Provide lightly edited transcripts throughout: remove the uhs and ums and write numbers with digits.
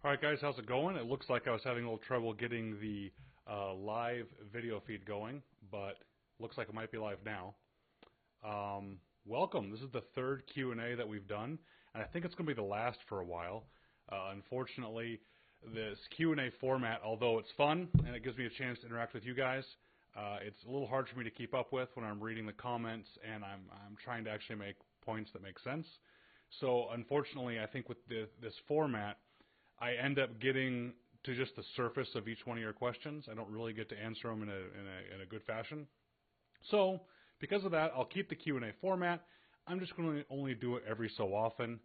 Alright guys, how's it going? It looks like I was having a little trouble getting the live video feed going, but looks like it might be live now. Welcome. This is the third Q&A that we've done, and I think it's going to be the last for a while. Unfortunately, this Q&A format, although it's fun and it gives me a chance to interact with you guys, it's a little hard for me to keep up with when I'm reading the comments and I'm trying to actually make points that make sense. So unfortunately, I think with this format, I end up getting to just the surface of each one of your questions. I don't really get to answer them in a good fashion. So because of that, I'll keep the Q&A format. I'm just going to only do it every so often,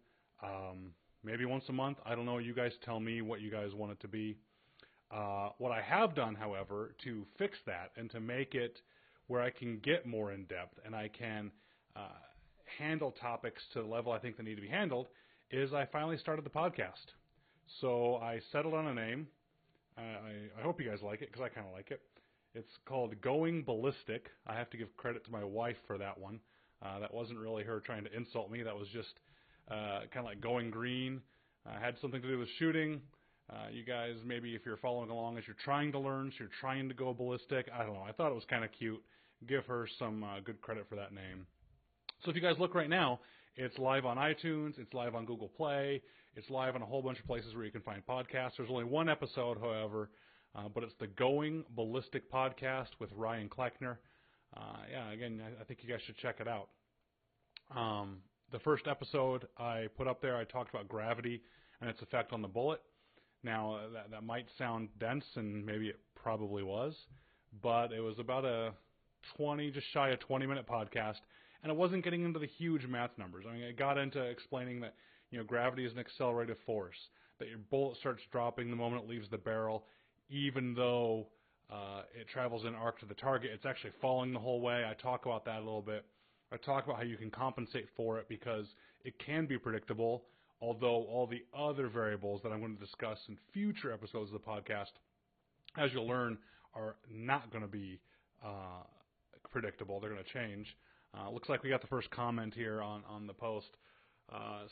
maybe once a month. I don't know. You guys tell me what you guys want it to be. What I have done, however, to fix that and to make it where I can get more in depth and I can handle topics to the level I think they need to be handled, is I finally started the podcast. So I settled on a name. I hope you guys like it, because I kind of like it. It's called Going Ballistic. I have to give credit to my wife for that one. That wasn't really her trying to insult me. That was just kind of like going green. Had something to do with shooting. You guys, maybe if you're following along as you're trying to learn, so you're trying to go ballistic. I don't know. I thought it was kind of cute. Give her some good credit for that name. So if you guys look right now, it's live on iTunes, it's live on Google Play, it's live on a whole bunch of places where you can find podcasts. There's only one episode, however, but it's the Going Ballistic podcast with Ryan Kleckner. Yeah, again, I think you guys should check it out. The first episode I put up there, I talked about gravity and its effect on the bullet. Now, that might sound dense, and maybe it probably was, but it was about a just shy of 20-minute podcast. And it wasn't getting into the huge math numbers. I mean, it got into explaining that, gravity is an accelerated force, that your bullet starts dropping the moment it leaves the barrel, even though it travels in arc to the target. It's actually falling the whole way. I talk about that a little bit. I talk about how you can compensate for it because it can be predictable, although all the other variables that I'm going to discuss in future episodes of the podcast, as you'll learn, are not going to be predictable. They're going to change. Looks like we got the first comment here on the post.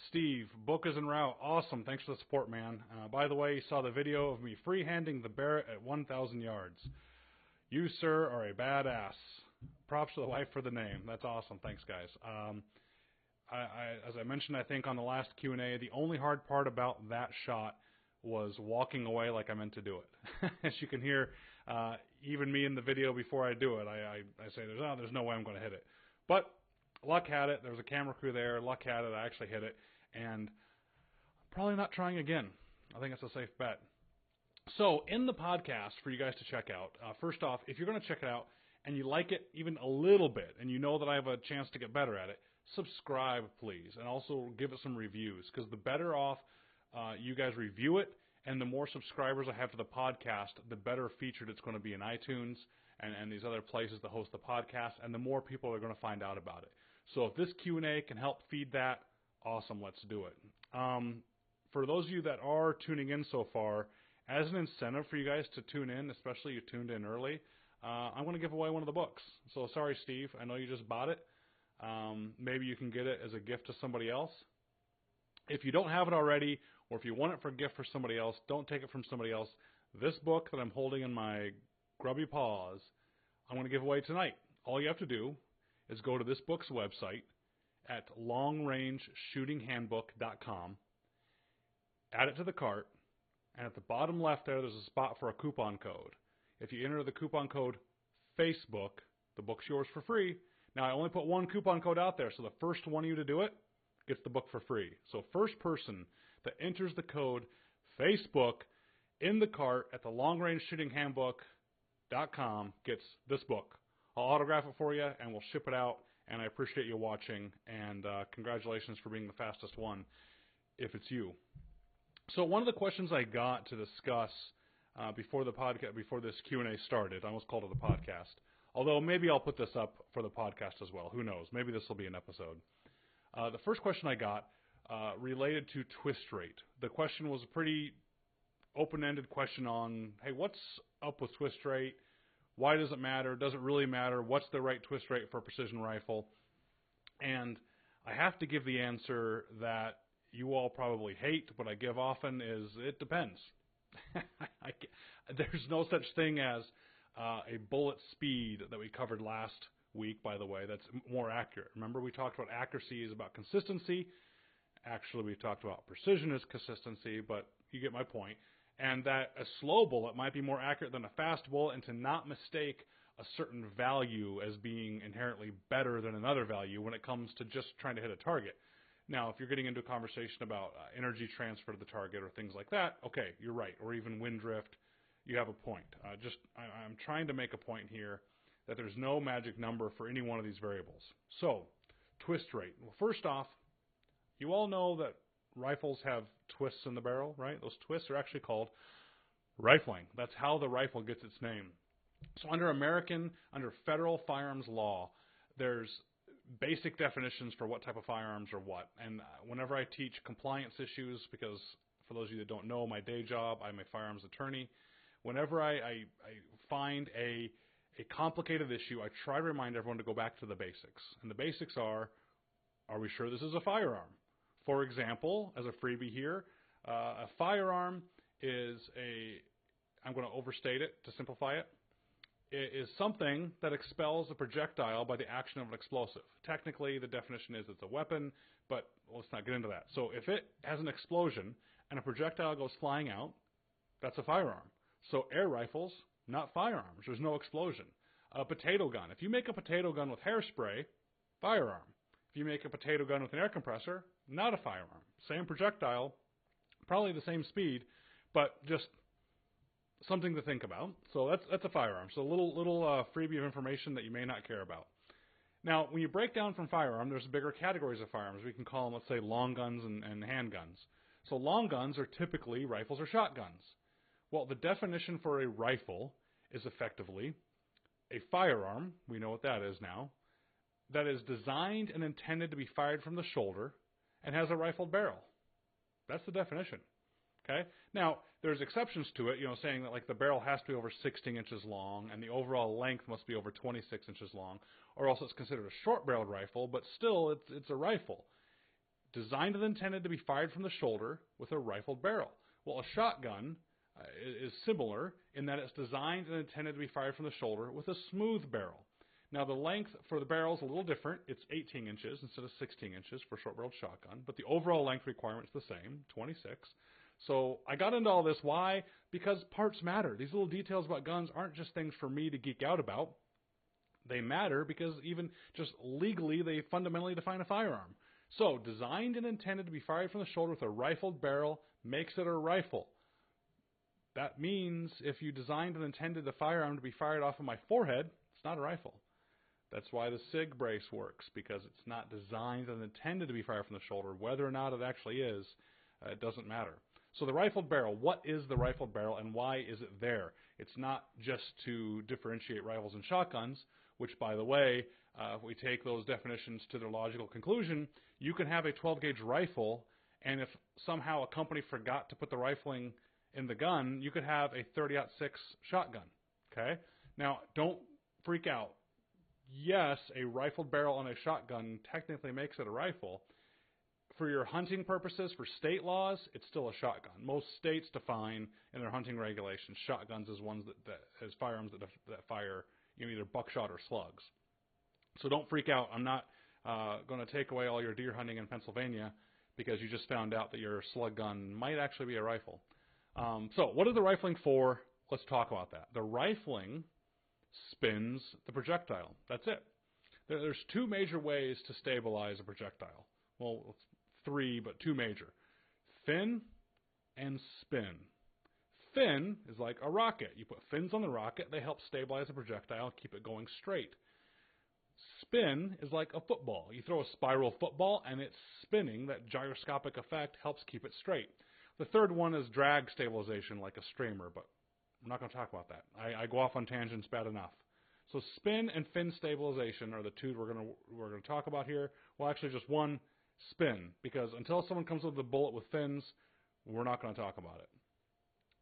Steve, book is en route. Awesome. Thanks for the support, man. By the way, you saw the video of me freehanding the Barrett at 1,000 yards. You, sir, are a badass. Props to the wife for the name. That's awesome. Thanks, guys. As I mentioned, I think on the last Q&A, the only hard part about that shot was walking away like I meant to do it. As you can hear, even me in the video before I do it, I say there's no way I'm going to hit it. But luck had it. There was a camera crew there. Luck had it. I actually hit it. And I'm probably not trying again. I think it's a safe bet. So in the podcast for you guys to check out, first off, if you're going to check it out and you like it even a little bit and you know that I have a chance to get better at it, subscribe, please. And also give it some reviews, because the better off you guys review it and the more subscribers I have to the podcast, the better featured it's going to be in iTunes and these other places that host the podcast, and the more people are going to find out about it. So if this Q&A can help feed that, awesome, let's do it. For those of you that are tuning in so far, as an incentive for you guys to tune in, especially you tuned in early, I'm going to give away one of the books. So sorry, Steve, I know you just bought it. Maybe you can get it as a gift to somebody else. If you don't have it already, or if you want it for a gift for somebody else, don't take it from somebody else. This book that I'm holding in my grubby paws, I'm going to give away tonight. All you have to do is go to this book's website at longrangeshootinghandbook.com, add it to the cart, and at the bottom left there's a spot for a coupon code. If you enter the coupon code Facebook, the book's yours for free. Now, I only put one coupon code out there, so the first one of you to do it gets the book for free. So first person that enters the code Facebook in the cart at the longrangeshootinghandbook.com gets this book. I'll autograph it for you, and we'll ship it out, and I appreciate you watching, and congratulations for being the fastest one, if it's you. So one of the questions I got to discuss before the podcast, before this Q&A started, I almost called it a podcast, although maybe I'll put this up for the podcast as well. Who knows? Maybe this will be an episode. The first question I got related to twist rate. The question was a pretty open-ended question on, hey, what's up with twist rate? Why does it matter? Does it really matter? What's the right twist rate for a precision rifle? And I have to give the answer that you all probably hate, but I give often, is it depends. There's no such thing as a bullet speed that we covered last week, by the way, that's more accurate. Remember, we talked about accuracy is about consistency. Actually, we talked about precision is consistency, but you get my point. And that a slow bullet might be more accurate than a fast bullet, and to not mistake a certain value as being inherently better than another value when it comes to just trying to hit a target. Now, if you're getting into a conversation about energy transfer to the target or things like that, okay, you're right. Or even wind drift, you have a point. I'm trying to make a point here that there's no magic number for any one of these variables. So, twist rate. Well, first off, you all know that rifles have twists in the barrel, right? Those twists are actually called rifling. That's how the rifle gets its name. So under federal firearms law, there's basic definitions for what type of firearms are what. And whenever I teach compliance issues, because for those of you that don't know, my day job, I'm a firearms attorney. Whenever I find a complicated issue, I try to remind everyone to go back to the basics. And the basics are we sure this is a firearm? For example, as a freebie here, a firearm is I'm going to overstate it to simplify it. It is something that expels a projectile by the action of an explosive. Technically, the definition is it's a weapon, but let's not get into that. So if it has an explosion and a projectile goes flying out, that's a firearm. So air rifles, not firearms. There's no explosion. A potato gun. If you make a potato gun with hairspray, firearm. If you make a potato gun with an air compressor, not a firearm. Same projectile, probably the same speed, but just something to think about. So that's a firearm. So a little freebie of information that you may not care about. Now, when you break down from firearm, there's bigger categories of firearms. We can call them, let's say, long guns and handguns. So long guns are typically rifles or shotguns. Well, the definition for a rifle is effectively a firearm, we know what that is now, that is designed and intended to be fired from the shoulder and has a rifled barrel. That's the definition. Okay? Now, there's exceptions to it, saying that like the barrel has to be over 16 inches long and the overall length must be over 26 inches long, or else it's considered a short-barreled rifle, but still it's a rifle. Designed and intended to be fired from the shoulder with a rifled barrel. Well, a shotgun is similar in that it's designed and intended to be fired from the shoulder with a smooth barrel. Now, the length for the barrel is a little different. It's 18 inches instead of 16 inches for short-barreled shotgun, but the overall length requirement is the same, 26. So I got into all this. Why? Because parts matter. These little details about guns aren't just things for me to geek out about. They matter because even just legally, they fundamentally define a firearm. So designed and intended to be fired from the shoulder with a rifled barrel makes it a rifle. That means if you designed and intended the firearm to be fired off of my forehead, it's not a rifle. That's why the SIG brace works, because it's not designed and intended to be fired from the shoulder. Whether or not it actually is, it doesn't matter. So the rifled barrel, what is the rifled barrel and why is it there? It's not just to differentiate rifles and shotguns, which, by the way, if we take those definitions to their logical conclusion, you can have a 12-gauge rifle, and if somehow a company forgot to put the rifling in the gun, you could have a 30-06 shotgun. Okay? Now, don't freak out. Yes, a rifled barrel on a shotgun technically makes it a rifle. For your hunting purposes, for state laws, it's still a shotgun. Most states define in their hunting regulations shotguns as ones as firearms that fire either buckshot or slugs. So don't freak out. I'm not going to take away all your deer hunting in Pennsylvania because you just found out that your slug gun might actually be a rifle. So what is the rifling for? Let's talk about that. The rifling spins the projectile. That's it. There's two major ways to stabilize a projectile. Well, three, but two major. Fin and spin. Fin is like a rocket. You put fins on the rocket. They help stabilize the projectile, keep it going straight. Spin is like a football. You throw a spiral football, and it's spinning. That gyroscopic effect helps keep it straight. The third one is drag stabilization, like a streamer, but I'm not going to talk about that. I go off on tangents bad enough. So spin and fin stabilization are the two we're going to talk about here. Well, actually, just one, spin, because until someone comes with a bullet with fins, we're not going to talk about it.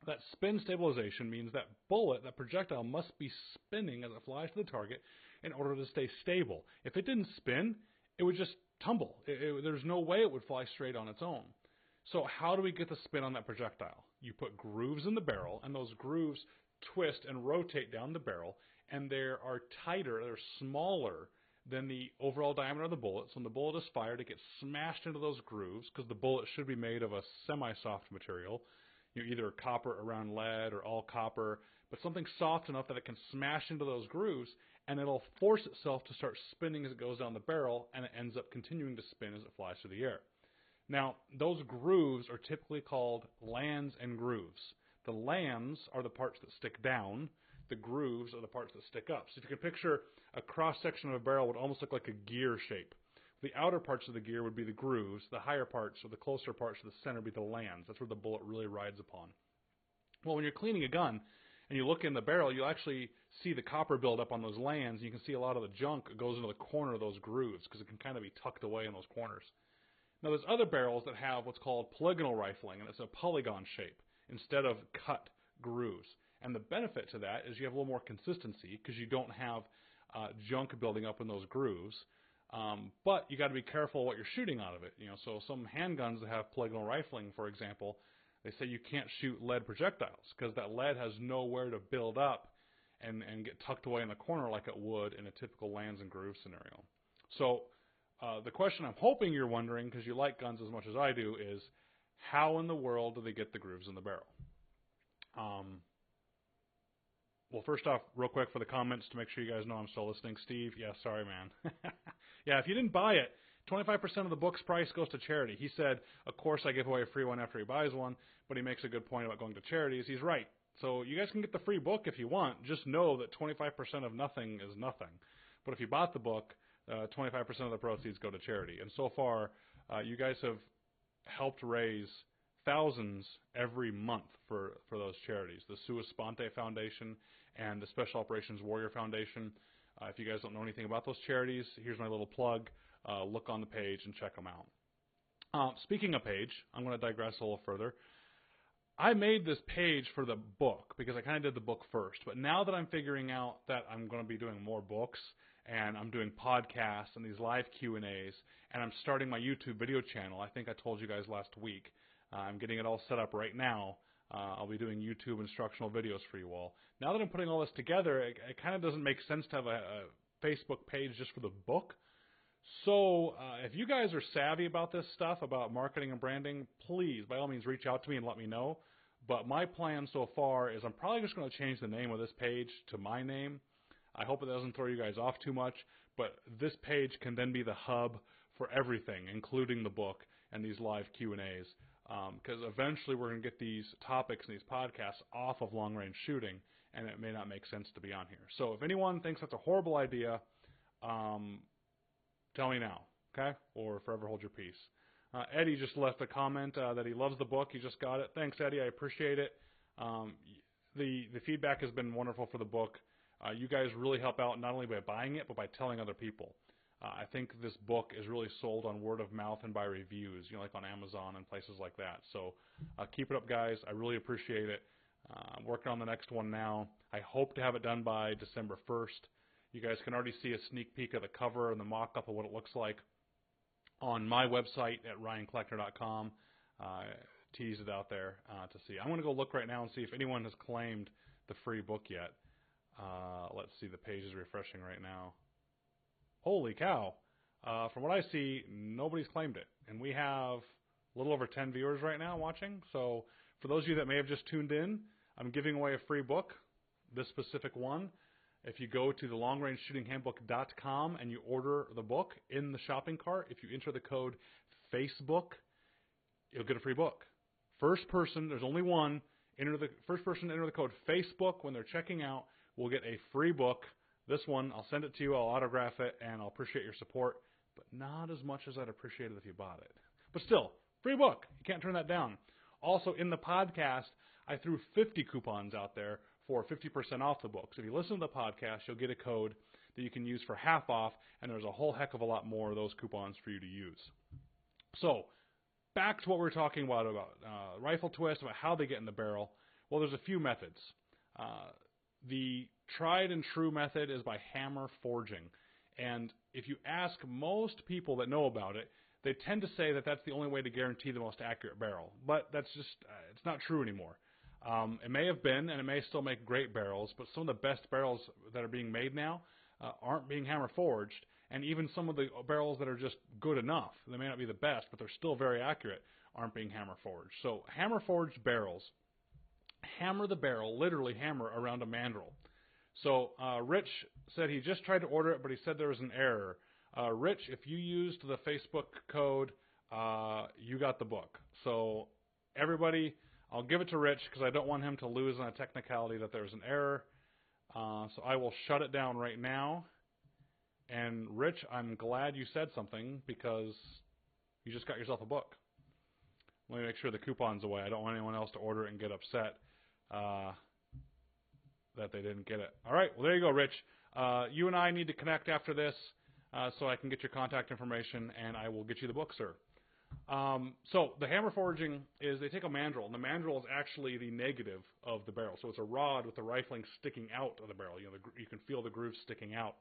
That spin stabilization means that bullet, that projectile, must be spinning as it flies to the target in order to stay stable. If it didn't spin, it would just tumble. There's no way it would fly straight on its own. So how do we get the spin on that projectile? You put grooves in the barrel, and those grooves twist and rotate down the barrel, and they are tighter, they're smaller than the overall diameter of the bullet. So when the bullet is fired, it gets smashed into those grooves, because the bullet should be made of a semi-soft material, either copper around lead or all copper, but something soft enough that it can smash into those grooves, and it'll force itself to start spinning as it goes down the barrel, and it ends up continuing to spin as it flies through the air. Now, those grooves are typically called lands and grooves. The lands are the parts that stick down. The grooves are the parts that stick up. So if you can picture a cross-section of a barrel would almost look like a gear shape. The outer parts of the gear would be the grooves. The higher parts, or the closer parts to the center, would be the lands. That's where the bullet really rides upon. Well, when you're cleaning a gun and you look in the barrel, you'll actually see the copper build up on those lands. You can see a lot of the junk goes into the corner of those grooves because it can kind of be tucked away in those corners. Now, there's other barrels that have what's called polygonal rifling, and it's a polygon shape instead of cut grooves. And the benefit to that is you have a little more consistency because you don't have junk building up in those grooves. But you got to be careful what you're shooting out of it. So some handguns that have polygonal rifling, for example, they say you can't shoot lead projectiles because that lead has nowhere to build up and get tucked away in the corner like it would in a typical lands and groove scenario. So the question I'm hoping you're wondering, because you like guns as much as I do, is how in the world do they get the grooves in the barrel? Well, first off, real quick for the comments to make sure you guys know I'm still listening. Steve, yeah, sorry, man. Yeah, if you didn't buy it, 25% of the book's price goes to charity. He said, of course, I give away a free one after he buys one, but he makes a good point about going to charities. He's right. So you guys can get the free book if you want. Just know that 25% of nothing is nothing. But if you bought the book, 25% of the proceeds go to charity. And so far, you guys have helped raise thousands every month for those charities. The Sua Sponte Foundation and the Special Operations Warrior Foundation. If you guys don't know anything about those charities, here's my little plug. Look on the page and check them out. Speaking of page, I'm going to digress a little further. I made this page for the book because I kind of did the book first. But now that I'm figuring out that I'm going to be doing more books and I'm doing podcasts and these live Q&As and I'm starting my YouTube video channel, I think I told you guys last week, I'm getting it all set up right now. I'll be doing YouTube instructional videos for you all. Now that I'm putting all this together, it kind of doesn't make sense to have a Facebook page just for the book. So if you guys are savvy about this stuff, about marketing and branding, please, by all means, reach out to me and let me know. But my plan so far is I'm probably just going to change the name of this page to my name. I hope it doesn't throw you guys off too much, but this page can then be the hub for everything, including the book and these live Q&As. Because eventually we're going to get these topics and these podcasts off of long-range shooting, and it may not make sense to be on here. So if anyone thinks that's a horrible idea, tell me now, okay? Or forever hold your peace. Eddie just left a comment that he loves the book. He just got it. Thanks, Eddie. I appreciate it. The feedback has been wonderful for the book. You guys really help out not only by buying it, but by telling other people. I think this book is really sold on word of mouth and by reviews, like on Amazon and places like that. So keep it up, guys. I really appreciate it. I'm working on the next one now. I hope to have it done by December 1st. You guys can already see a sneak peek of the cover and the mock-up of what it looks like on my website at ryankleckner.com. Tease it out there to see. I'm going to go look right now and see if anyone has claimed the free book yet. Let's see. The page is refreshing right now. Holy cow. From what I see, nobody's claimed it. And we have a little over 10 viewers right now watching. So for those of you that may have just tuned in, I'm giving away a free book, this specific one. If you go to the longrangeshootinghandbook.com and you order the book in the shopping cart, if you enter the code Facebook, you'll get a free book. First person, there's only one, first person to enter the code Facebook when they're checking out will get a free book. This one, I'll send it to you, I'll autograph it, and I'll appreciate your support, but not as much as I'd appreciate it if you bought it. But still, free book. You can't turn that down. Also, in the podcast, I threw 50 coupons out there for 50% off the book. So if you listen to the podcast, you'll get a code that you can use for half off, and there's a whole heck of a lot more of those coupons for you to use. So back to what we were talking about rifle twist, about how they get in the barrel. Well, there's a few methods. The tried and true method is by hammer forging. And if you ask most people that know about it, they tend to say that that's the only way to guarantee the most accurate barrel. But that's just, it's not true anymore. It may have been, and it may still make great barrels, but some of the best barrels that are being made now aren't being hammer forged, and even some of the barrels that are just good enough, they may not be the best, but they're still very accurate, aren't being hammer forged. So hammer forged barrels, hammer the barrel, literally hammer around a mandrel. So Rich said he just tried to order it, but he said there was an error. Rich, if you used the Facebook code, you got the book. So everybody, I'll give it to Rich because I don't want him to lose on a technicality that there's an error. So I will shut it down right now. And Rich, I'm glad you said something because you just got yourself a book. Let me make sure the coupon's away. I don't want anyone else to order it and get upset that they didn't get it. All right, well, there you go, Rich. You and I need to connect after this so I can get your contact information, and I will get you the book, sir. So the hammer forging is they take a mandrel, and the mandrel is actually the negative of the barrel. So it's a rod with the rifling sticking out of the barrel. You know, you can feel the grooves sticking out.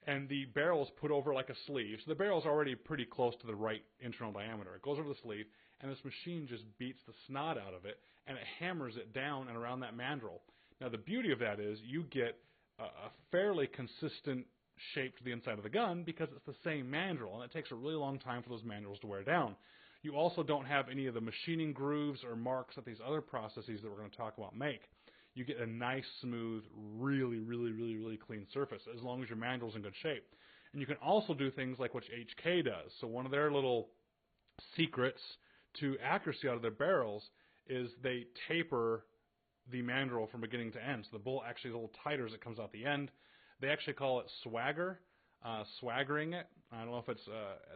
And the barrel is put over like a sleeve. So the barrel is already pretty close to the right internal diameter. It goes over the sleeve, and this machine just beats the snot out of it, and it hammers it down and around that mandrel. Now, the beauty of that is you get a fairly consistent shape to the inside of the gun because it's the same mandrel, and it takes a really long time for those mandrels to wear down. You also don't have any of the machining grooves or marks that these other processes that we're going to talk about make. You get a nice, smooth, really clean surface as long as your mandrel's in good shape. And you can also do things like what HK does. So one of their little secrets to accuracy out of their barrels is they taper the mandrel from beginning to end. So the bullet actually is a little tighter as it comes out the end. They actually call it swagger, swaggering it. I don't know if it's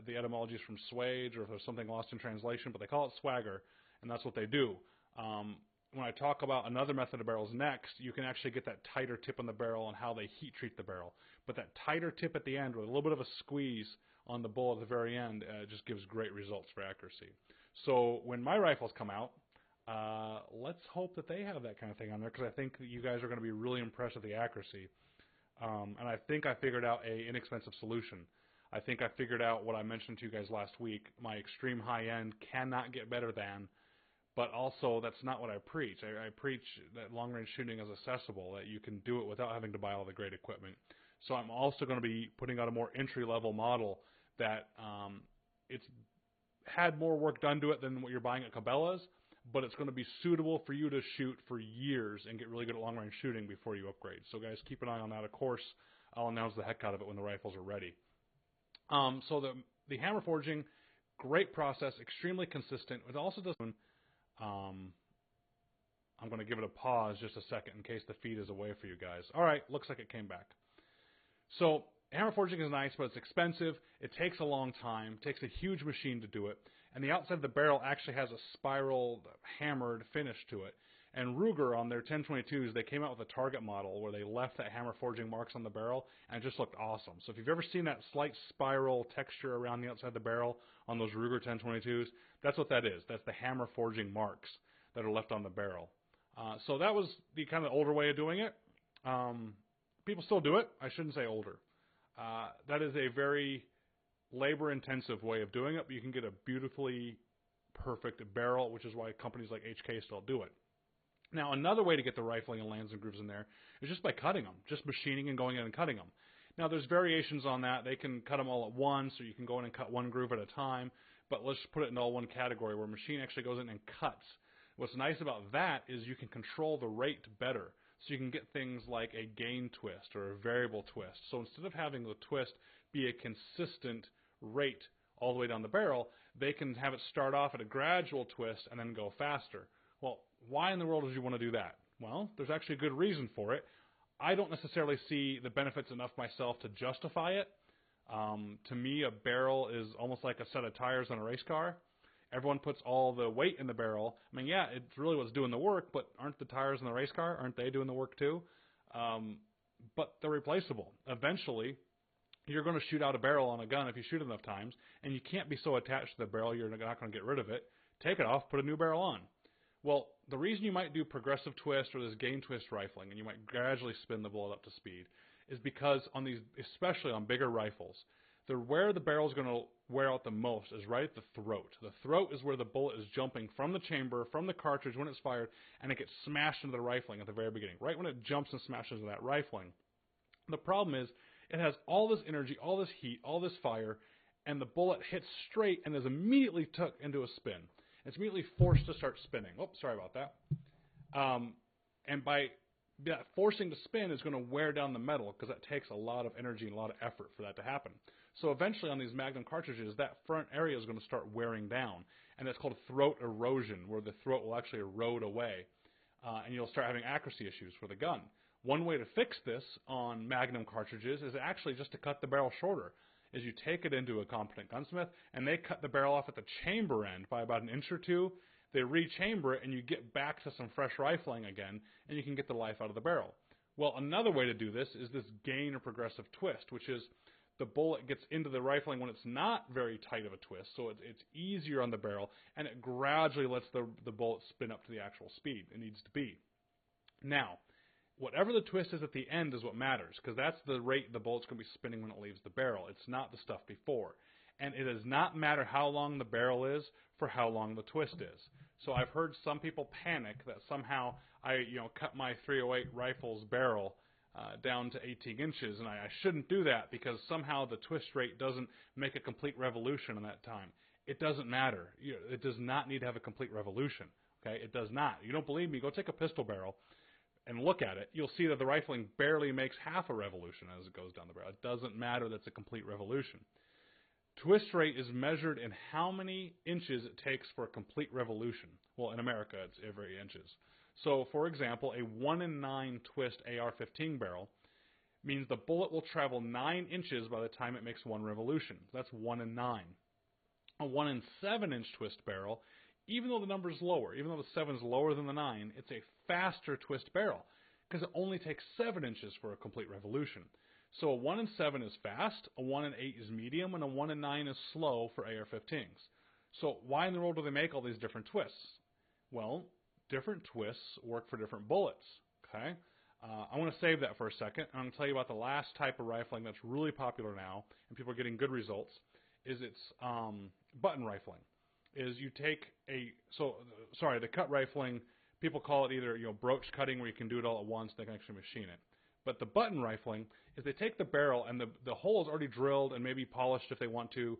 the etymology is from swage or if there's something lost in translation, but they call it swagger, and that's what they do. When I talk about another method of barrels next, you can actually get that tighter tip on the barrel and how they heat treat the barrel. But that tighter tip at the end with a little bit of a squeeze on the bullet at the very end just gives great results for accuracy. So when my rifles come out, let's hope that they have that kind of thing on there because I think that you guys are going to be really impressed with the accuracy. And I think I figured out an inexpensive solution. I think I figured out what I mentioned to you guys last week. My extreme high end cannot get better than. But also, that's not what I preach. I preach that long-range shooting is accessible, that you can do it without having to buy all the great equipment. So I'm also going to be putting out a more entry-level model that it's had more work done to it than what you're buying at Cabela's, but it's going to be suitable for you to shoot for years and get really good at long-range shooting before you upgrade. So, guys, keep an eye on that. Of course, I'll announce the heck out of it when the rifles are ready. So the hammer forging, great process, extremely consistent. It also does... I'm going to give it a pause just a second in case the feed is away for you guys. All right, looks like it came back. So hammer forging is nice, but it's expensive. It takes a long time. It takes a huge machine to do it. And the outside of the barrel actually has a spiral hammered finish to it. And Ruger, on their 1022s, they came out with a target model where they left that hammer forging marks on the barrel, and it just looked awesome. So if you've ever seen that slight spiral texture around the outside of the barrel on those Ruger 1022s, that's what that is. That's the hammer forging marks that are left on the barrel. So that was the kind of older way of doing it. People still do it. I shouldn't say older. That is a very labor-intensive way of doing it, but you can get a beautifully perfect barrel, which is why companies like HK still do it. Now, another way to get the rifling and lands and grooves in there is just by cutting them, just machining and going in and cutting them. Now, there's variations on that. They can cut them all at once, or you can go in and cut one groove at a time, but let's put it in all one category where machine actually goes in and cuts. What's nice about that is you can control the rate better. So you can get things like a gain twist or a variable twist. So instead of having the twist be a consistent rate all the way down the barrel, they can have it start off at a gradual twist and then go faster. Well, why in the world would you want to do that? Well, there's actually a good reason for it. I don't necessarily see the benefits enough myself to justify it. To me, a barrel is almost like a set of tires on a race car. Everyone puts all the weight in the barrel. I mean, yeah, it's really what's doing the work, but aren't the tires in the race car, aren't they doing the work too? But they're replaceable. Eventually, you're going to shoot out a barrel on a gun if you shoot enough times, and you can't be so attached to the barrel you're not going to get rid of it. Take it off, put a new barrel on. Well, the reason you might do progressive twist or this gain twist rifling, and you might gradually spin the bullet up to speed, is because on these, especially on bigger rifles, Where the barrel is going to wear out the most is right at the throat. The throat is where the bullet is jumping from the chamber, from the cartridge when it's fired, and it gets smashed into the rifling at the very beginning, right when it jumps and smashes into that rifling. The problem is it has all this energy, all this heat, all this fire, and the bullet hits straight and is immediately took into a spin. It's immediately forced to start spinning. Oops, sorry about that. And by that forcing to spin is going to wear down the metal because that takes a lot of energy and a lot of effort for that to happen. So eventually on these Magnum cartridges, that front area is going to start wearing down, and that's called throat erosion, where the throat will actually erode away, and you'll start having accuracy issues for the gun. One way to fix this on Magnum cartridges is actually just to cut the barrel shorter. Is you take it into a competent gunsmith, and they cut the barrel off at the chamber end by about an inch or two. They rechamber it, and you get back to some fresh rifling again, and you can get the life out of the barrel. Well, another way to do this is this gain or progressive twist, which is the bullet gets into the rifling when it's not very tight of a twist, so it's easier on the barrel, and it gradually lets the bullet spin up to the actual speed it needs to be. Now, whatever the twist is at the end is what matters, because that's the rate the bullet's going to be spinning when it leaves the barrel. It's not the stuff before. And it does not matter how long the barrel is for how long the twist is. So I've heard some people panic that somehow I cut my .308 rifle's barrel down to 18 inches, and I shouldn't do that because somehow the twist rate doesn't make a complete revolution in that time. It doesn't matter. It does not need to have a complete revolution. Okay, it does not. You don't believe me? Go take a pistol barrel and look at it. You'll see that the rifling barely makes half a revolution as it goes down the barrel. It doesn't matter that's a complete revolution. Twist rate is measured in how many inches it takes for a complete revolution. Well, in America, it's every inches. So, for example, a 1 in 9 twist AR-15 barrel means the bullet will travel 9 inches by the time it makes one revolution. That's 1 in 9. A 1 in 7 inch twist barrel, even though the number is lower, even though the 7 is lower than the 9, it's a faster twist barrel because it only takes 7 inches for a complete revolution. So a 1 in 7 is fast, a 1 in 8 is medium, and a 1 in 9 is slow for AR-15s. So why in the world do they make all these different twists? Well, different twists work for different bullets. Okay, I want to save that for a second. I'm going to tell you about the last type of rifling that's really popular now, and people are getting good results. It's button rifling. Is you take the cut rifling. People call it either broach cutting, where you can do it all at once. They can actually machine it. But the button rifling is they take the barrel and the hole is already drilled and maybe polished if they want to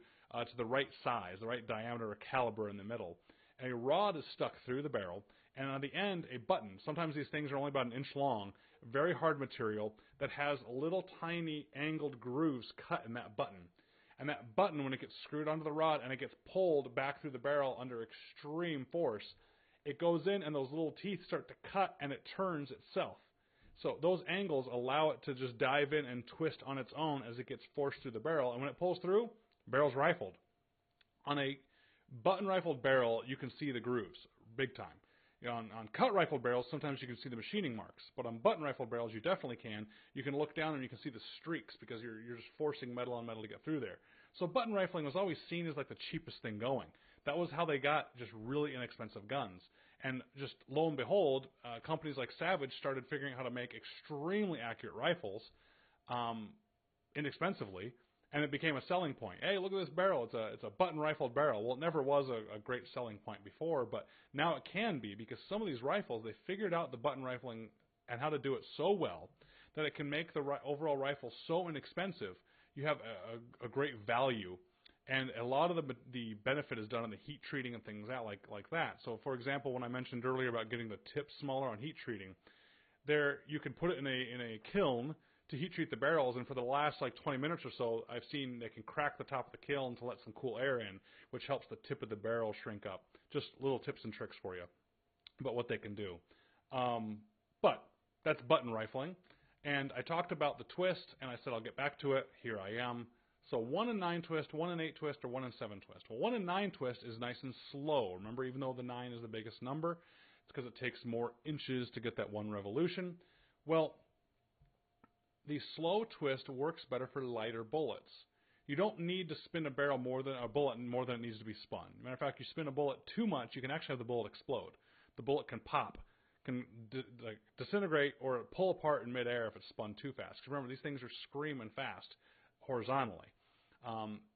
the right size, the right diameter or caliber in the middle. And a rod is stuck through the barrel, and on the end a button. Sometimes these things are only about an inch long, very hard material that has little tiny angled grooves cut in that button. And that button, when it gets screwed onto the rod and it gets pulled back through the barrel under extreme force, it goes in and those little teeth start to cut and it turns itself. So those angles allow it to just dive in and twist on its own as it gets forced through the barrel. And when it pulls through, the barrel's rifled. On a button rifled barrel, you can see the grooves big time. On cut rifled barrels, sometimes you can see the machining marks. But on button rifled barrels, you definitely can. You can look down and you can see the streaks because you're just forcing metal on metal to get through there. So button rifling was always seen as like the cheapest thing going. That was how they got just really inexpensive guns. And just lo and behold, companies like Savage started figuring out how to make extremely accurate rifles inexpensively, and it became a selling point. Hey, look at this barrel. It's a button rifled barrel. Well, it never was a great selling point before, but now it can be because some of these rifles, they figured out the button rifling and how to do it so well that it can make the overall rifle so inexpensive. You have a great value. And a lot of the benefit is done on the heat treating and things like that. So, for example, when I mentioned earlier about getting the tip smaller on heat treating, there you can put it in a kiln to heat treat the barrels. And for the last 20 minutes or so, I've seen they can crack the top of the kiln to let some cool air in, which helps the tip of the barrel shrink up. Just little tips and tricks for you about what they can do. But that's button rifling. And I talked about the twist, and I said I'll get back to it. Here I am. So 1 in 9 twist, 1 in 8 twist, or 1 in 7 twist. Well, 1 in 9 twist is nice and slow. Remember, even though the 9 is the biggest number, it's because it takes more inches to get that one revolution. Well, the slow twist works better for lighter bullets. You don't need to spin a bullet more than it needs to be spun. Matter of fact, you spin a bullet too much, you can actually have the bullet explode. The bullet can pop, can disintegrate, or pull apart in midair if it's spun too fast. Because remember, these things are screaming fast horizontally.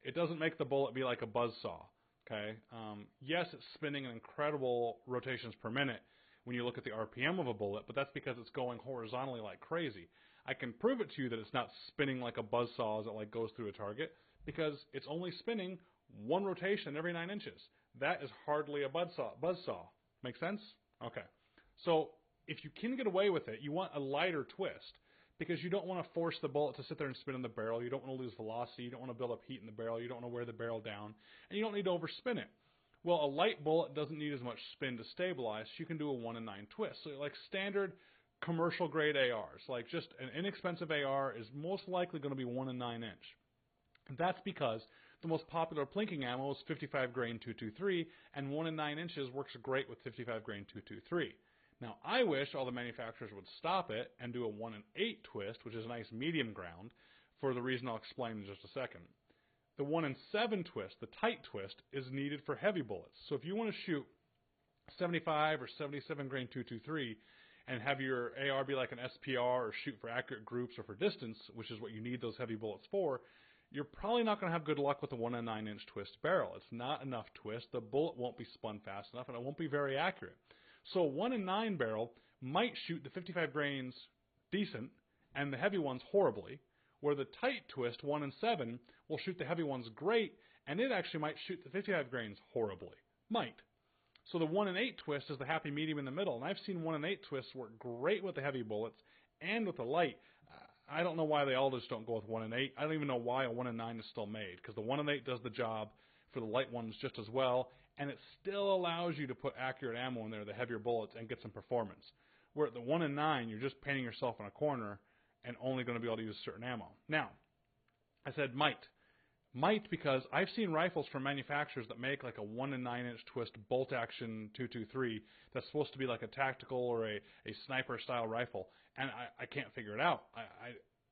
It doesn't make the bullet be like a buzz saw. Okay. Yes, it's spinning an incredible rotations per minute when you look at the RPM of a bullet, but that's because it's going horizontally like crazy. I can prove it to you that it's not spinning like a buzz saw as it like goes through a target because it's only spinning one rotation every 9 inches. That is hardly a buzz saw. Make sense? Okay. So if you can get away with it, you want a lighter twist because you don't want to force the bullet to sit there and spin in the barrel. You don't want to lose velocity. You don't want to build up heat in the barrel. You don't want to wear the barrel down. And you don't need to overspin it. Well, a light bullet doesn't need as much spin to stabilize. So you can do a 1 in 9 twist. So like standard commercial grade ARs, like just an inexpensive AR is most likely going to be 1 in 9 inch. And that's because the most popular plinking ammo is 55 grain 223, and 1 in 9 inches works great with 55 grain 223. Now, I wish all the manufacturers would stop it and do a 1 in 8 twist, which is a nice medium ground, for the reason I'll explain in just a second. The 1 in 7 twist, the tight twist, is needed for heavy bullets. So if you want to shoot 75 or 77 grain 223 and have your AR be like an SPR or shoot for accurate groups or for distance, which is what you need those heavy bullets for, you're probably not going to have good luck with a 1 in 9 inch twist barrel. It's not enough twist. The bullet won't be spun fast enough, and it won't be very accurate. So a 1 in 9 barrel might shoot the 55 grains decent and the heavy ones horribly, where the tight twist 1 in 7 will shoot the heavy ones great, and it actually might shoot the 55 grains horribly. Might. So the 1 in 8 twist is the happy medium in the middle, and I've seen 1 in 8 twists work great with the heavy bullets and with the light. I don't know why they all just don't go with 1 in 8. I don't even know why a 1 in 9 is still made, because the 1 in 8 does the job for the light ones just as well, and it still allows you to put accurate ammo in there, the heavier bullets, and get some performance. Where at the 1 in 9, you're just painting yourself in a corner and only going to be able to use certain ammo. Now, I said might. Might because I've seen rifles from manufacturers that make like a 1 in 9 inch twist bolt action 223 that's supposed to be like a tactical or a sniper style rifle, and I can't figure it out.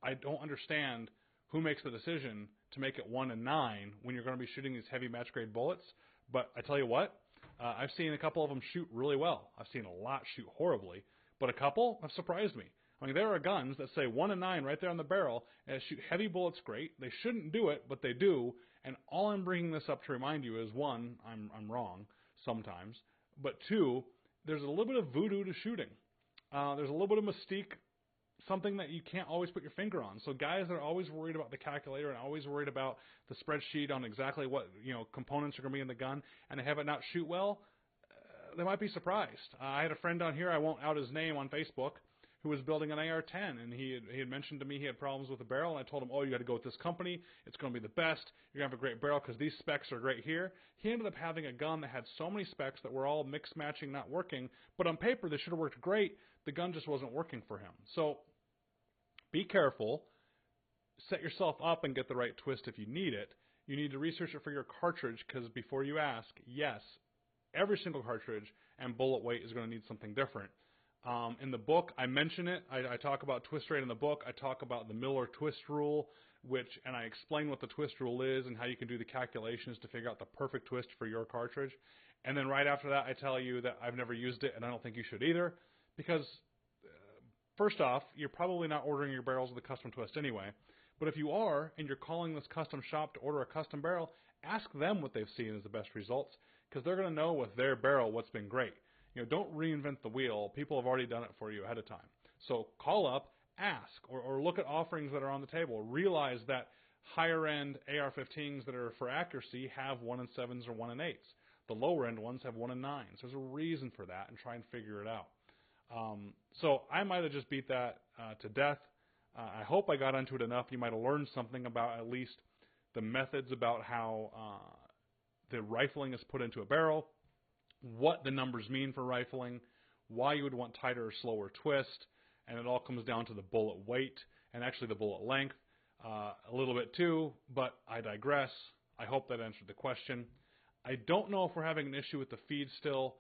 I don't understand who makes the decision to make it 1 in 9 when you're going to be shooting these heavy match grade bullets. But I tell you what, I've seen a couple of them shoot really well. I've seen a lot shoot horribly, but a couple have surprised me. I mean, there are guns that say 1 in 9 right there on the barrel and shoot heavy bullets great. They shouldn't do it, but they do. And all I'm bringing this up to remind you is, one, I'm wrong sometimes, but two, there's a little bit of voodoo to shooting. There's a little bit of mystique, something that you can't always put your finger on. So guys that are always worried about the calculator and always worried about the spreadsheet on exactly what components are going to be in the gun, and they have it not shoot well, they might be surprised. I had a friend down here, I won't out his name on Facebook, who was building an AR-10, and he had mentioned to me he had problems with the barrel, and I told him, oh, you got to go with this company. It's going to be the best. You're going to have a great barrel because these specs are great here. He ended up having a gun that had so many specs that were all mix-matching, not working, but on paper they should have worked great. The gun just wasn't working for him. So be careful. Set yourself up and get the right twist if you need it. You need to research it for your cartridge because before you ask, yes, every single cartridge and bullet weight is going to need something different. In the book, I mention it. I talk about twist rate in the book. I talk about the Miller twist rule, and I explain what the twist rule is and how you can do the calculations to figure out the perfect twist for your cartridge. And then right after that, I tell you that I've never used it, and I don't think you should either, because first off, you're probably not ordering your barrels with a custom twist anyway. But if you are, and you're calling this custom shop to order a custom barrel, ask them what they've seen as the best results, because they're going to know with their barrel what's been great. Don't reinvent the wheel. People have already done it for you ahead of time. So call up, ask, or look at offerings that are on the table. Realize that higher-end AR-15s that are for accuracy have 1 in 7s or 1 in 8s. The lower-end ones have 1 in 9s. There's a reason for that, and try and figure it out. So I might have just beat that to death. I hope I got into it enough. You might have learned something about at least the methods about how the rifling is put into a barrel, what the numbers mean for rifling, why you would want tighter or slower twist, and it all comes down to the bullet weight and actually the bullet length a little bit too, but I digress. I hope that answered the question. I don't know if we're having an issue with the feed still.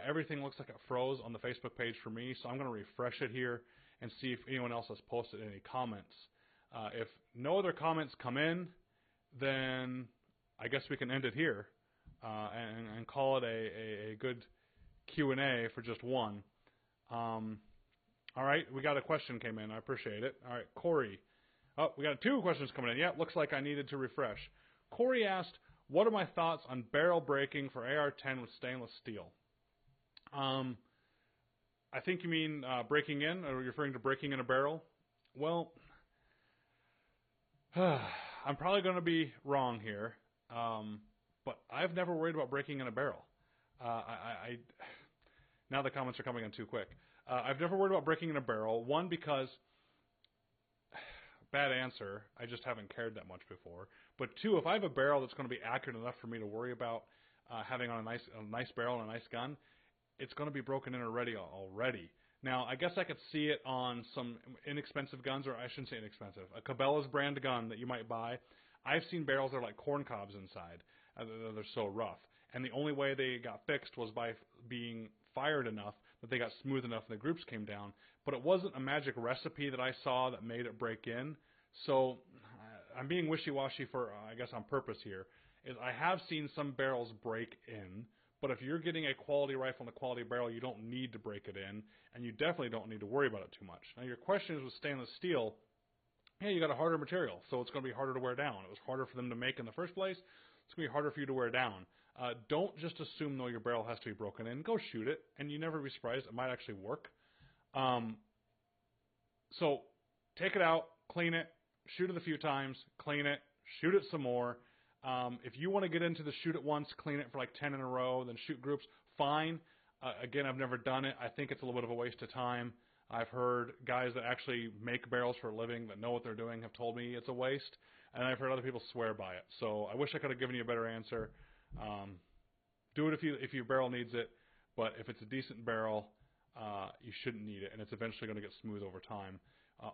Everything looks like it froze on the Facebook page for me, so I'm going to refresh it here and see if anyone else has posted any comments. If no other comments come in, then I guess we can end it here. And call it a good Q&A for just one. All right, we got a question came in. I appreciate it. All right, Corey. Oh, we got 2 questions coming in. Yeah, looks like I needed to refresh. Corey asked, what are my thoughts on barrel breaking for AR-10 with stainless steel? I think you mean breaking in, or you're referring to breaking in a barrel? Well, I'm probably going to be wrong here, but I've never worried about breaking in a barrel. Now the comments are coming in too quick. I've never worried about breaking in a barrel. One, because bad answer, I just haven't cared that much before. But 2, if I have a barrel that's going to be accurate enough for me to worry about having on a nice barrel and a nice gun, it's going to be broken in already. Now, I guess I could see it on some inexpensive guns, or I shouldn't say inexpensive. A Cabela's brand gun that you might buy. I've seen barrels that are like corn cobs inside. They're so rough. And the only way they got fixed was by being fired enough that they got smooth enough and the groups came down. But it wasn't a magic recipe that I saw that made it break in. So I'm being wishy-washy for, I guess, on purpose here. Is I have seen some barrels break in. But if you're getting a quality rifle and a quality barrel, you don't need to break it in, and you definitely don't need to worry about it too much. Now, your question is with stainless steel, yeah, you got a harder material, so it's going to be harder to wear down. It was harder for them to make in the first place. It's going to be harder for you to wear down. Don't just assume, though, your barrel has to be broken in. Go shoot it, and you never be surprised. It might actually work. So take it out, clean it, shoot it a few times, clean it, shoot it some more. If you want to get into the shoot it once, clean it for like 10 in a row, then shoot groups, fine. Again, I've never done it. I think it's a little bit of a waste of time. I've heard guys that actually make barrels for a living that know what they're doing have told me it's a waste, and I've heard other people swear by it. So I wish I could have given you a better answer. Do it if your barrel needs it, but if it's a decent barrel, you shouldn't need it, and it's eventually going to get smooth over time.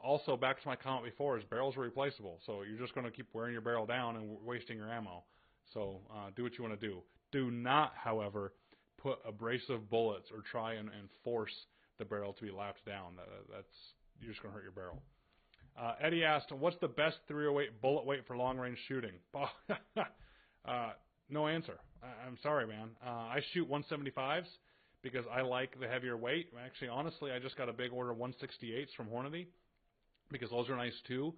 Also, back to my comment before, is barrels are replaceable, so you're just going to keep wearing your barrel down and wasting your ammo. So do what you want to do. Do not, however, put abrasive bullets or try and force the barrel to be lapped down. You're just going to hurt your barrel. Eddie asked, what's the best 308 bullet weight for long-range shooting? No answer. I'm sorry, man. I shoot 175s because I like the heavier weight. Actually, honestly, I just got a big order of 168s from Hornady, because those are nice too.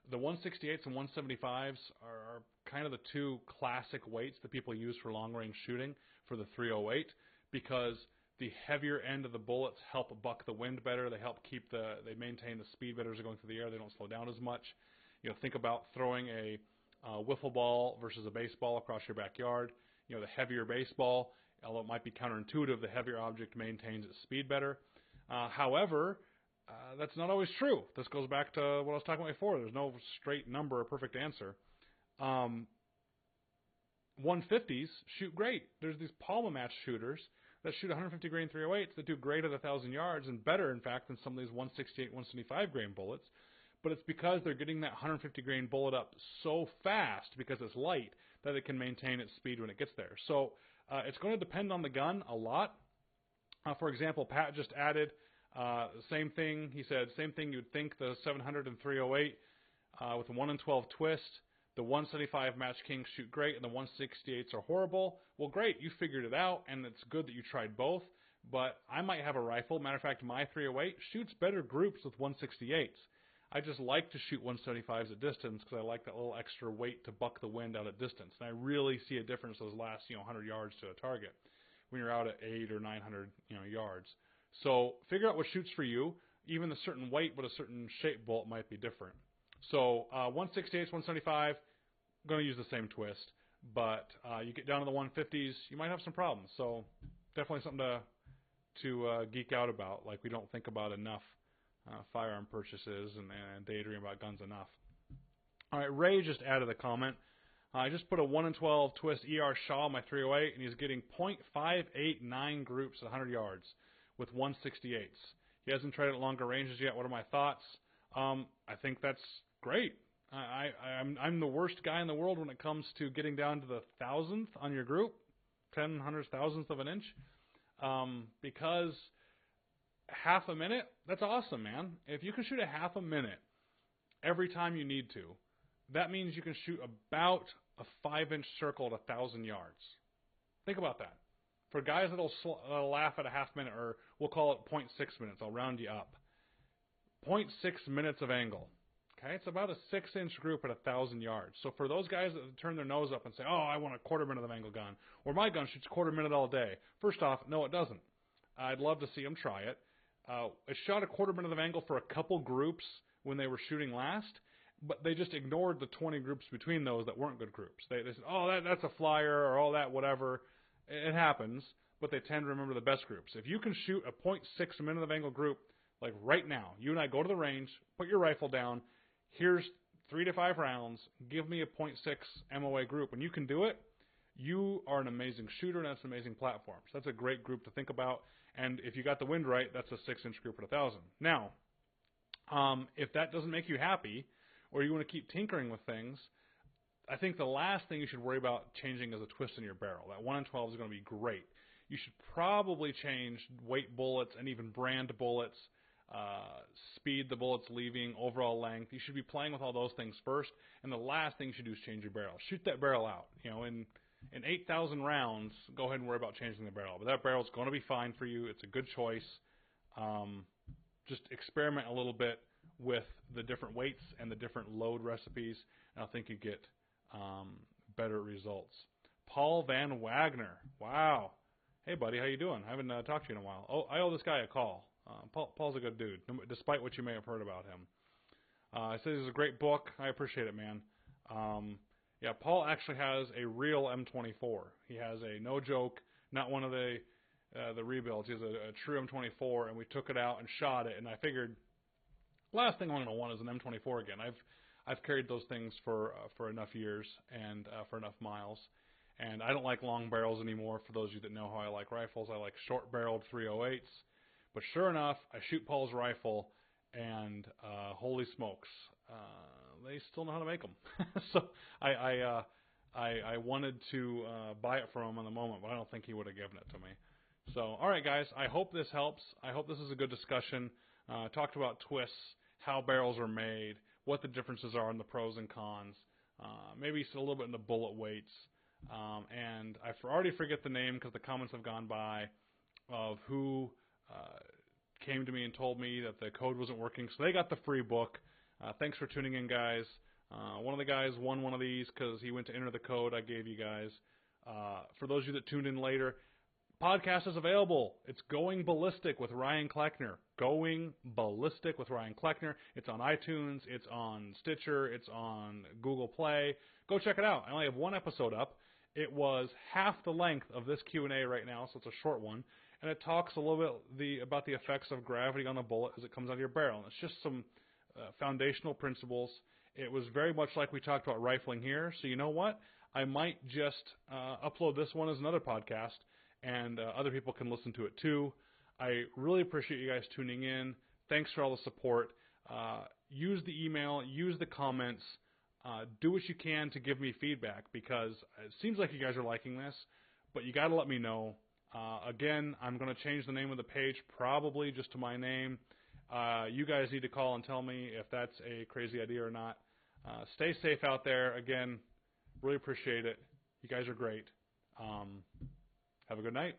The 168s and 175s are kind of the 2 classic weights that people use for long-range shooting for the 308, because the heavier end of the bullets help buck the wind better. They maintain the speed better as they're going through the air. They don't slow down as much. Think about throwing a wiffle ball versus a baseball across your backyard. The heavier baseball, although it might be counterintuitive, the heavier object maintains its speed better. However, that's not always true. This goes back to what I was talking about before. There's no straight number or perfect answer. 150s shoot great. There's these Palma match shooters that shoot 150 grain 308s that do great at 1,000 yards, and better, in fact, than some of these 168, 175 grain bullets. But it's because they're getting that 150 grain bullet up so fast, because it's light, that it can maintain its speed when it gets there. So it's going to depend on the gun a lot. For example, Pat just added same thing. He said, same thing you'd think, the 700 and 308 with a 1 in 12 twist. The 175 Match Kings shoot great, and the 168s are horrible. Well, great, you figured it out, and it's good that you tried both. But I might have a rifle. Matter of fact, my 308 shoots better groups with 168s. I just like to shoot 175s at distance because I like that little extra weight to buck the wind out at distance. And I really see a difference those last 100 yards to a target when you're out at 800 or 900 yards. So figure out what shoots for you. Even a certain weight but a certain shape bolt might be different. So 168s, 175, going to use the same twist. But you get down to the 150s, you might have some problems. So definitely something to geek out about, like we don't think about enough firearm purchases and daydream about guns enough. All right, Ray just added a comment. I just put a 1 in 12 twist ER Shaw on my 308, and he's getting .589 groups at 100 yards with 168s. He hasn't tried it at longer ranges yet. What are my thoughts? I think that's great. I'm the worst guy in the world when it comes to getting down to the thousandth on your group, 10 hundredth thousandth of an inch, because half a minute, that's awesome, man. If you can shoot a half a minute every time you need to, that means you can shoot about a 5-inch circle at 1,000 yards. Think about that. For guys that'll laugh at a half minute, or we'll call it 0.6 minutes, I'll round you up. 0.6 minutes of angle. Okay, it's about a 6-inch group at 1,000 yards. So for those guys that turn their nose up and say, "Oh, I want a quarter-minute of angle gun," or "My gun shoots quarter-minute all day," first off, no, it doesn't. I'd love to see them try it. It shot a quarter-minute of angle for a couple groups when they were shooting last, but they just ignored the 20 groups between those that weren't good groups. They said, "Oh, that's a flyer," or "Oh, that whatever." It happens, but they tend to remember the best groups. If you can shoot a .6 minute of angle group, like right now, you and I go to the range, put your rifle down, here's 3 to 5 rounds, give me a .6 MOA group, and you can do it, you are an amazing shooter, and that's an amazing platform. So that's a great group to think about, and if you got the wind right, that's a 6-inch group at 1,000. Now, if that doesn't make you happy, or you want to keep tinkering with things, I think the last thing you should worry about changing is a twist in your barrel. That 1 in 12 is going to be great. You should probably change weight bullets and even brand bullets, speed the bullets leaving, overall length. You should be playing with all those things first, and the last thing you should do is change your barrel. Shoot that barrel out. You know, in 8,000 rounds, go ahead and worry about changing the barrel. But that barrel is going to be fine for you. It's a good choice. Just experiment a little bit with the different weights and the different load recipes, and I think you get better results. Paul Van Wagner. Wow. Hey, buddy, how you doing? I haven't talked to you in a while. Oh, I owe this guy a call. Paul's a good dude, despite what you may have heard about him. I said this is a great book. I appreciate it, man. Yeah, Paul actually has a real M24. He has a no joke, not one of the rebuilds. He has a true M24, and we took it out and shot it. And I figured, last thing I'm going to want is an M24 again. I've carried those things for enough years and for enough miles. And I don't like long barrels anymore. For those of you that know how I like rifles, I like short-barreled 308s. But sure enough, I shoot Paul's rifle, and holy smokes, they still know how to make them. So I wanted to buy it from him in the moment, but I don't think he would have given it to me. So, all right, guys, I hope this helps. I hope this is a good discussion. Talked about twists, how barrels are made, what the differences are in the pros and cons, maybe a little bit in the bullet weights. And I already forget the name because the comments have gone by of who came to me and told me that the code wasn't working. So they got the free book. Thanks for tuning in, guys. One of the guys won one of these because he went to enter the code I gave you guys. For those of you that tuned in later, podcast is available. It's Going Ballistic with Ryan Kleckner. Going Ballistic with Ryan Kleckner. It's on iTunes. It's on Stitcher. It's on Google Play. Go check it out. I only have one episode up. It was half the length of this Q&A right now, so it's a short one. And it talks a little bit about the effects of gravity on a bullet as it comes out of your barrel. And it's just some foundational principles. It was very much like we talked about rifling here. So you know what? I might just upload this one as another podcast, and other people can listen to it too. I really appreciate you guys tuning in. Thanks for all the support. Use the email. Use the comments. Do what you can to give me feedback, because it seems like you guys are liking this, but you got to let me know. Again, I'm going to change the name of the page probably just to my name. You guys need to call and tell me if that's a crazy idea or not. Stay safe out there. Again, really appreciate it. You guys are great. Have a good night.